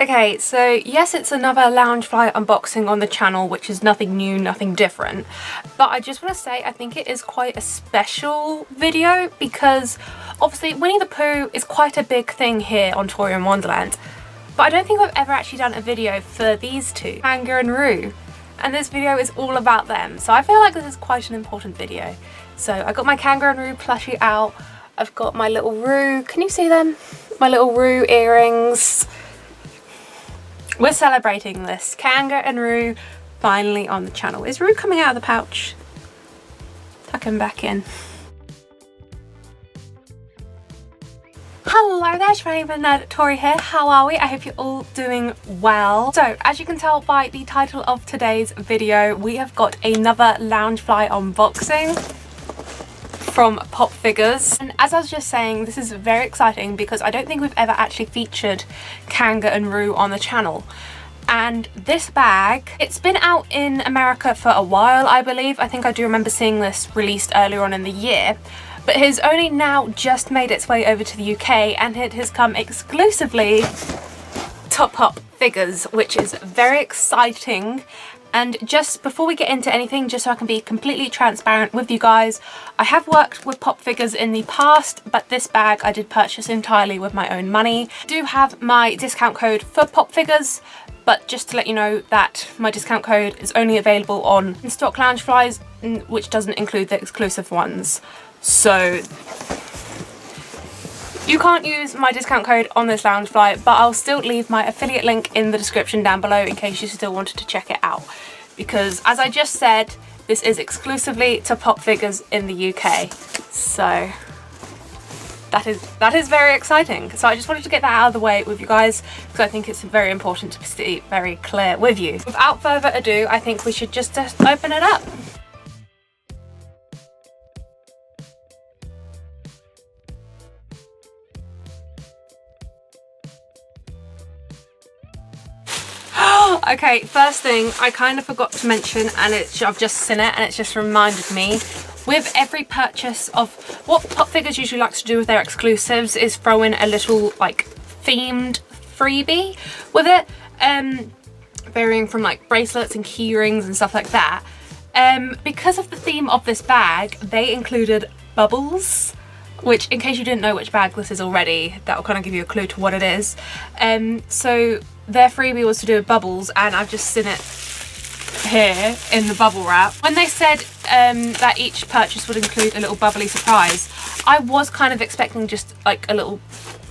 Okay, so yes, it's another Loungefly unboxing on the channel, which is nothing new, nothing different. But I just want to say I think it is quite a special video because obviously Winnie the Pooh is quite a big thing here on Tori in Wonderland. But I don't think I've ever actually done a video for these two, Kanga and Roo. And this video is all about them. So I feel like this is quite an important video. So I got my Kanga and Roo plushie out. I've got my little Roo, can you see them? My little Roo earrings. We're celebrating this. Kanga and Roo finally on the channel. Is Roo coming out of the pouch? Tuck him back in. Hello there, Raven and Tori here. How are we? I hope you're all doing well. So, as you can tell by the title of today's video, we have got another Loungefly unboxing from PopFigures. And as I was just saying, this is very exciting because I don't think we've ever actually featured Kanga and Roo on the channel. And this bag, it's been out in America for a while, I believe. I think I do remember seeing this released earlier on in the year. But it has only now just made its way over to the UK, and it has come exclusively to PopFigures, which is very exciting. And just before we get into anything, just so I can be completely transparent with you guys, I have worked with PopFigures in the past, but this bag I did purchase entirely with my own money. I do have my discount code for PopFigures, but just to let you know that my discount code is only available on in-stock Loungeflys, which doesn't include the exclusive ones. So you can't use my discount code on this Loungefly, but I'll still leave my affiliate link in the description down below in case you still wanted to check it out. Because as I just said, this is exclusively to PopFigures in the UK. So that is very exciting. So I just wanted to get that out of the way with you guys because I think it's very important to be very clear with you. Without further ado, I think we should just open it up. Okay, first thing I kind of forgot to mention, and I've just seen it and it's just reminded me, with every purchase of what PopFigures usually likes to do with their exclusives is throw in a little like themed freebie with it, varying from like bracelets and key rings and stuff like that. Because of the theme of this bag, they included bubbles, which in case you didn't know which bag this is already, that will kind of give you a clue to what it is. So their freebie was to do with bubbles, and I've just seen it here in the bubble wrap. When they said that each purchase would include a little bubbly surprise, I was kind of expecting just like a little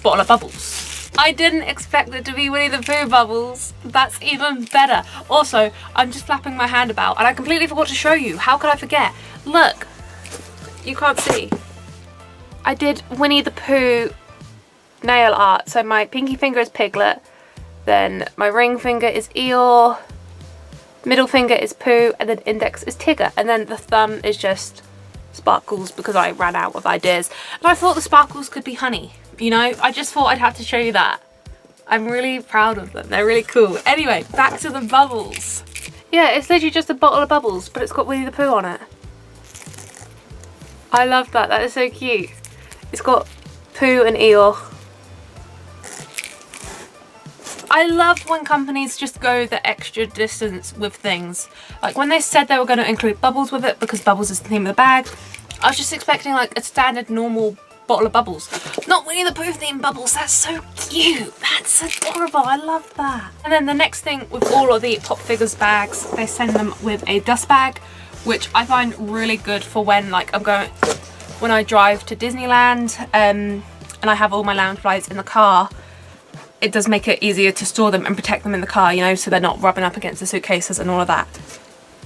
bottle of bubbles. I didn't expect it to be Winnie the Pooh bubbles. That's even better. Also, I'm just flapping my hand about and I completely forgot to show you. How could I forget? Look, you can't see. I did Winnie the Pooh nail art. So my pinky finger is Piglet, then my ring finger is Eeyore, middle finger is Pooh, and then index is Tigger, and then the thumb is just Sparkles because I ran out of ideas. And I thought the sparkles could be honey, you know? I just thought I'd have to show you that. I'm really proud of them. They're really cool. Anyway, back to the bubbles. Yeah, it's literally just a bottle of bubbles, but it's got Winnie the Pooh on it. I love that. That is so cute. It's got Pooh and Eeyore. I love when companies just go the extra distance with things. Like when they said they were going to include bubbles with it because bubbles is the theme of the bag, I was just expecting like a standard normal bottle of bubbles. Not Winnie the Pooh themed bubbles. That's so cute. That's adorable. I love that. And then the next thing with all of the PopFigures bags, they send them with a dust bag, which I find really good for when like when I drive to Disneyland and I have all my Loungeflys in the car. It does make it easier to store them and protect them in the car, you know, so they're not rubbing up against the suitcases and all of that.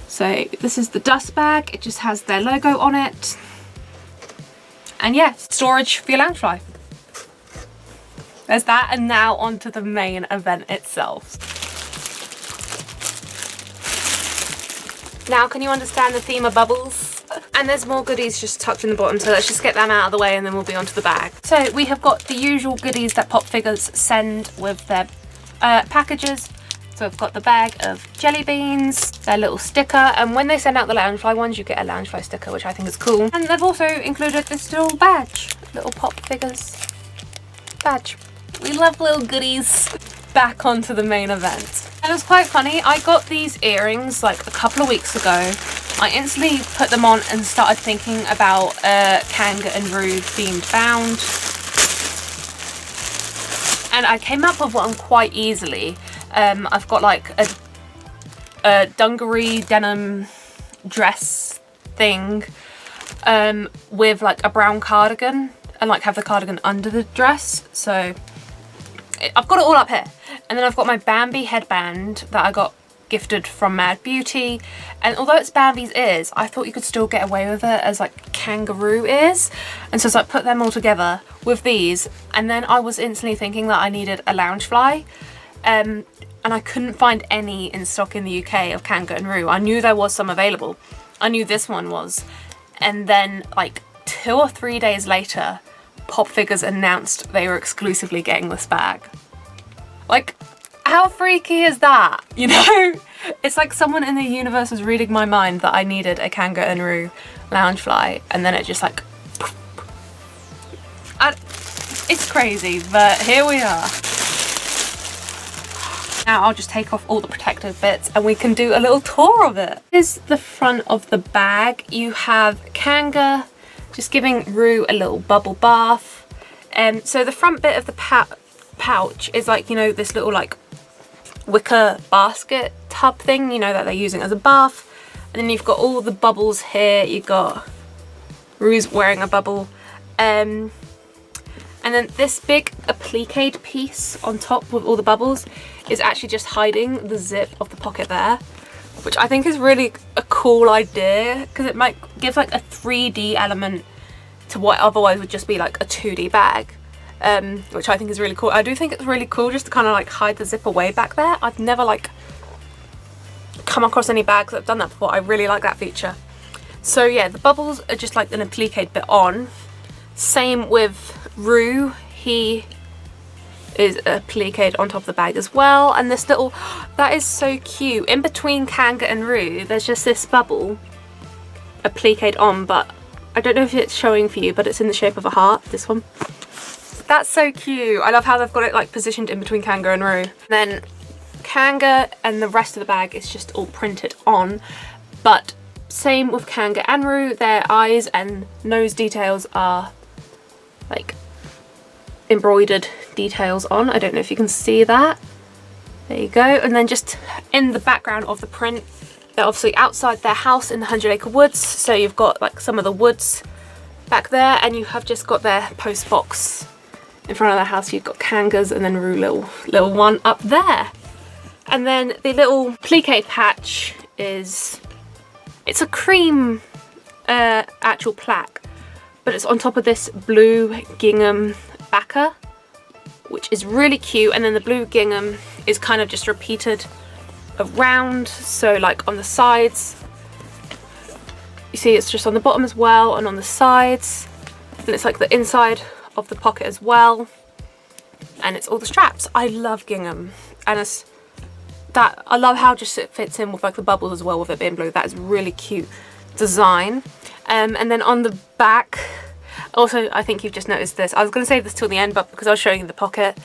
So this is the dust bag. It just has their logo on it. And yeah, storage for your Loungefly. There's that, and now onto the main event itself. Now can you understand the theme of bubbles? And there's more goodies just tucked in the bottom, so let's just get them out of the way and then we'll be onto the bag. So we have got the usual goodies that PopFigures send with their packages. So I've got the bag of jelly beans, their little sticker, and when they send out the Loungefly ones, you get a Loungefly sticker, which I think is cool. And they've also included this little badge, little PopFigures badge. We love little goodies. back onto the main event. And it was quite funny. I got these earrings like a couple of weeks ago. I instantly put them on and started thinking about a Kanga and Roo themed band. And I came up with one quite easily. I've got like a dungaree denim dress thing with like a brown cardigan, and like have the cardigan under the dress. So I've got it all up here. And then I've got my Bambi headband that I got gifted from Mad Beauty, and although it's Bambi's ears, I thought you could still get away with it as like kangaroo ears, and so I put them all together with these. And then I was instantly thinking that I needed a Loungefly, and I couldn't find any in stock in the UK of Kanga and Roo. I knew there was some available, I knew this one was, and then like 2 or 3 days later PopFigures announced they were exclusively getting this bag. Like, how freaky is that? You know, it's like someone in the universe was reading my mind that I needed a Kanga and Roo Loungefly, and then it just like, it's crazy, but here we are. Now I'll just take off all the protective bits and we can do a little tour of it. Here's the front of the bag. You have Kanga just giving Roo a little bubble bath. So the front bit of the pouch is like, you know, this little like wicker basket tub thing, you know, that they're using as a bath. And then you've got all the bubbles here. You've got Roo's wearing a bubble. And then this big applique piece on top with all the bubbles is actually just hiding the zip of the pocket there, which I think is really a cool idea because it might give like a 3D element to what otherwise would just be like a 2D bag. Which I think is really cool. I do think it's really cool just to kind of like hide the zip away back there. I've never like come across any bags that have done that before. I really like that feature. So yeah, the bubbles are just like an applique bit on. Same with Roo, he is appliqued on top of the bag as well. And this little, that is so cute. In between Kanga and Roo, there's just this bubble appliqued on, but I don't know if it's showing for you, but it's in the shape of a heart, this one. That's so cute. I love how they've got it like positioned in between Kanga and Roo. Then Kanga and the rest of the bag is just all printed on, but same with Kanga and Roo, their eyes and nose details are like embroidered details on. I don't know if you can see that. There you go. And then just in the background of the print, they're obviously outside their house in the 100 Acre Woods, so you've got like some of the woods back there, and you have just got their post box in front of their house. You've got Kanga's and then Roo little one up there. And then the little applique patch is, it's a cream actual plaque, but it's on top of this blue gingham backer, which is really cute. And then the blue gingham is kind of just repeated around, so like on the sides, you see it's just on the bottom as well and on the sides, and it's like the inside of the pocket as well, and it's all the straps. I love gingham, and it's that, I love how just it fits in with like the bubbles as well with it being blue. That is really cute design. And then on the back, also I think you've just noticed this, I was going to save this till the end, but because I was showing you the pocket,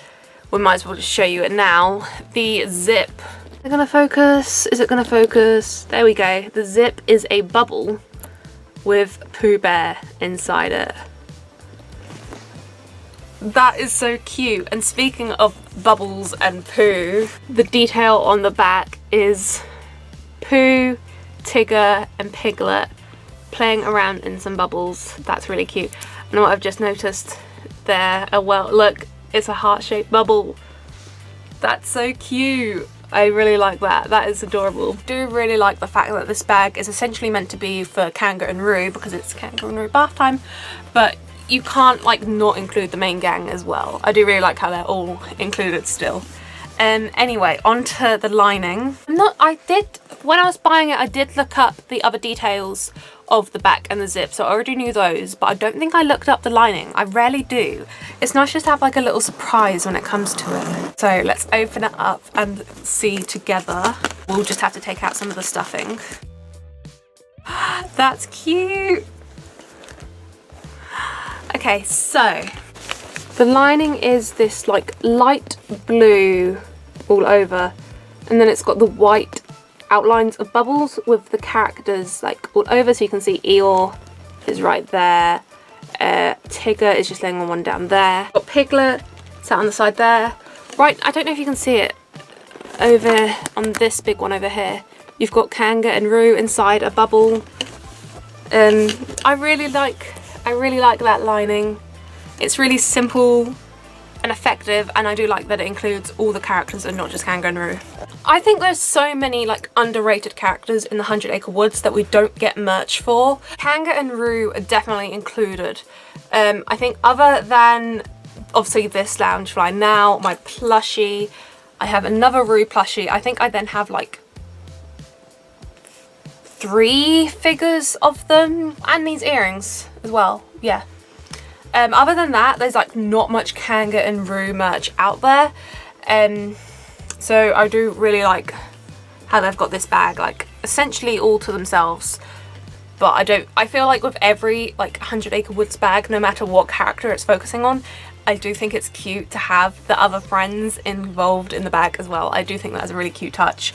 we might as well just show you it now. The zip, is it going to focus? Is it going to focus? There we go. The zip is a bubble with Pooh Bear inside it. That is so cute. And speaking of bubbles and Pooh, the detail on the back is Pooh, Tigger and Piglet playing around in some bubbles. That's really cute. And what I've just noticed there, oh well, look, it's a heart-shaped bubble. That's so cute. I really like that. That is adorable. I do really like the fact that this bag is essentially meant to be for Kanga and Roo because it's Kanga and Roo bath time, but you can't like not include the main gang as well. I do really like how they're all included still. Anyway, onto the lining. When I was buying it, I did look up the other details of the back and the zip, so I already knew those, but I don't think I looked up the lining. I rarely do. It's nice just to have like a little surprise when it comes to it. So let's open it up and see together. We'll just have to take out some of the stuffing. That's cute. Okay, so the lining is this like light blue all over, and then it's got the white outlines of bubbles with the characters like all over, so you can see Eeyore is right there, Tigger is just laying on one down there, got Piglet sat on the side there. Right, I don't know if you can see it over on this big one over here. You've got Kanga and Roo inside a bubble. I really like that lining. It's really simple and effective, and I do like that it includes all the characters and not just Kanga and Roo. I think there's so many like underrated characters in the 100 Acre Woods that we don't get merch for. Kanga and Roo are definitely included. I think other than obviously this Loungefly now, my plushie, I have another Roo plushie. I think I then have like 3 figures of them, and these earrings as well, yeah. Other than that, there's like not much Kanga and Roo merch out there. So I do really like how they've got this bag like essentially all to themselves. But I feel like with every like 100 Acre Woods bag, no matter what character it's focusing on, I do think it's cute to have the other friends involved in the bag as well. I do think that's a really cute touch.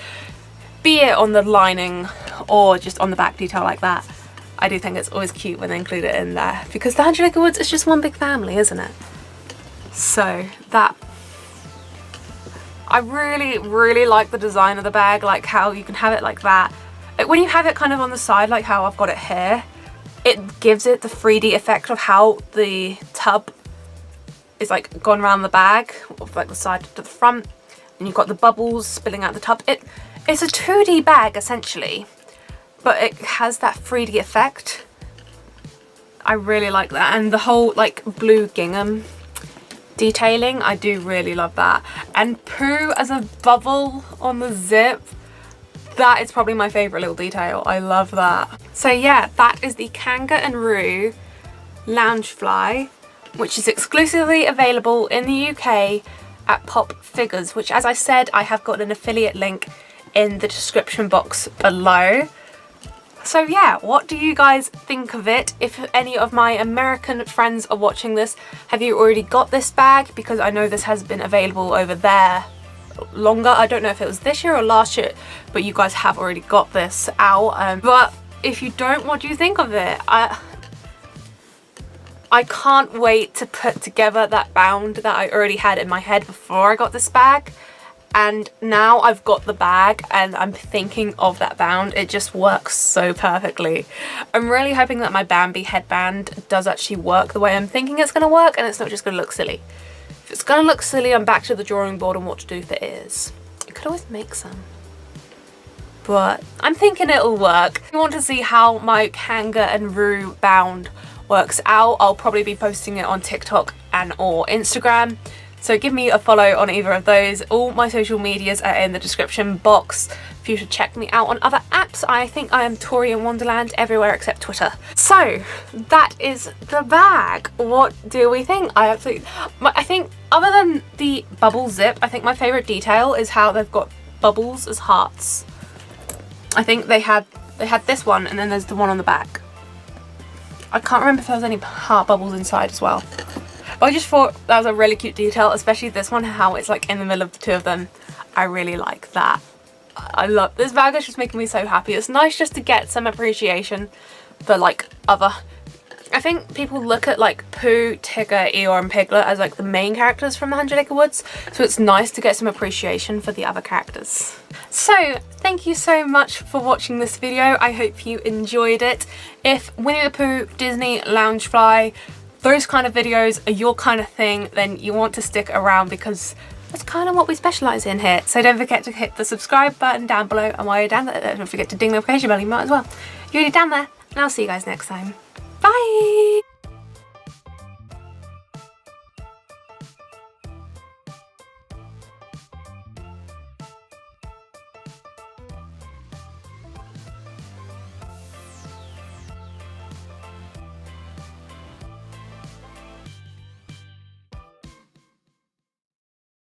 Be it on the lining or just on the back detail like that. I do think it's always cute when they include it in there, because the 100 Acre Woods is just one big family, isn't it? So that, I really like the design of the bag, like how you can have it like that. Like when you have it kind of on the side, like how I've got it here, it gives it the 3D effect of how the tub is like gone around the bag, like the side to the front, and you've got the bubbles spilling out the tub. It's a 2D bag essentially, but it has that 3D effect. I really like that, and the whole like blue gingham detailing, I do really love that. And Pooh as a bubble on the zip, that is probably my favourite little detail. I love that. So yeah, that is the Kanga and Roo Loungefly, which is exclusively available in the UK at PopFigures, which, as I said, I have got an affiliate link in the description box below. So yeah, what do you guys think of it? If any of my American friends are watching this, have you already got this bag? Because I know this has been available over there longer. I don't know if it was this year or last year, but you guys have already got this out. But if you don't, what do you think of it? I can't wait to put together that bound that I already had in my head before I got this bag. And now I've got the bag and I'm thinking of that bound. It just works so perfectly. I'm really hoping that my Bambi headband does actually work the way I'm thinking it's going to work, and it's not just going to look silly. If it's going to look silly, I'm back to the drawing board on what to do with the ears. I could always make some, but I'm thinking it'll work. If you want to see how my Kanga and Roo bound works out, I'll probably be posting it on TikTok and or Instagram. So give me a follow on either of those. All my social medias are in the description box for you to check me out on other apps. I think I am Tori in Wonderland everywhere except Twitter. So that is the bag. What do we think? I think other than the bubble zip, I think my favourite detail is how they've got bubbles as hearts. I think they had this one, and then there's the one on the back. I can't remember if there was any heart bubbles inside as well. But I just thought that was a really cute detail, especially this one, how it's like in the middle of the two of them. I really like that. I love this bag. It's just making me so happy. It's nice just to get some appreciation for like other, I think people look at like Pooh, Tigger, Eeyore and Piglet as like the main characters from the 100 Acre Woods, so it's nice to get some appreciation for the other characters. So thank you so much for watching this video. I hope you enjoyed it. If Winnie the Pooh, Disney, Loungefly, those kind of videos are your kind of thing, then you want to stick around, because that's kind of what we specialise in here. So don't forget to hit the subscribe button down below, and while you're down there, don't forget to ding the notification bell. You might as well. You're already down there, and I'll see you guys next time. Bye!